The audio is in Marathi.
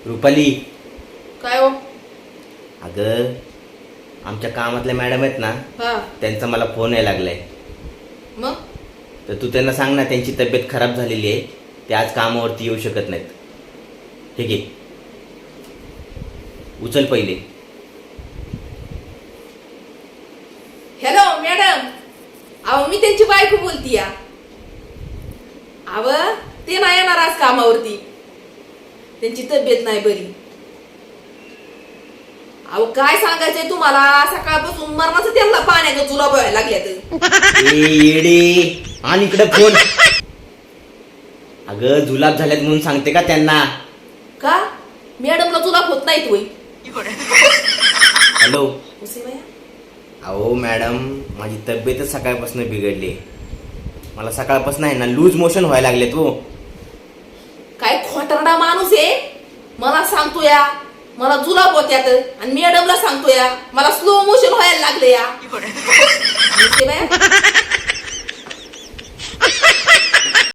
रुपाली, काय हो? अगं आमच्या कामातल्या मॅडम आहेत ना, हा, त्यांचा मला फोन यायला लागलाय. मग तर तू त्यांना सांग ना, त्यांची तब्येत खराब झालेली आहे, ते आज कामावरती येऊ शकत नाहीत. ठीक आहे, उचल पहिले. हॅलो मॅडम, अहो मी त्यांची बायको बोलती या. अव ते नाही येणार आज कामावरती, त्यांची तब्येत नाही बरी. अहो काय सांगायचंय तुम्हाला, सकाळपासून मरणाचं त्यांना पाण्याचं जुलाब व्हायला लागल्यात. ए येडे, आणि इकडे फोन. अगं जुलाब झाल्यात म्हणून सांगते का त्यांना? का मॅडमला जुलाब होत नाहीत होय? हॅलो, उसे बाया. अहो मॅडम, माझी तब्येतच सकाळपासून बिघडली. मला सकाळपासून आहे ना लूज मोशन व्हायला लागले. तू काय खोटरडा माणूस आहे. मला सांगतो या मला जुलाब होत्यात, आणि मॅडमला सांगतो या मला स्लो मोशन व्हायला लागले या. उसे बाया.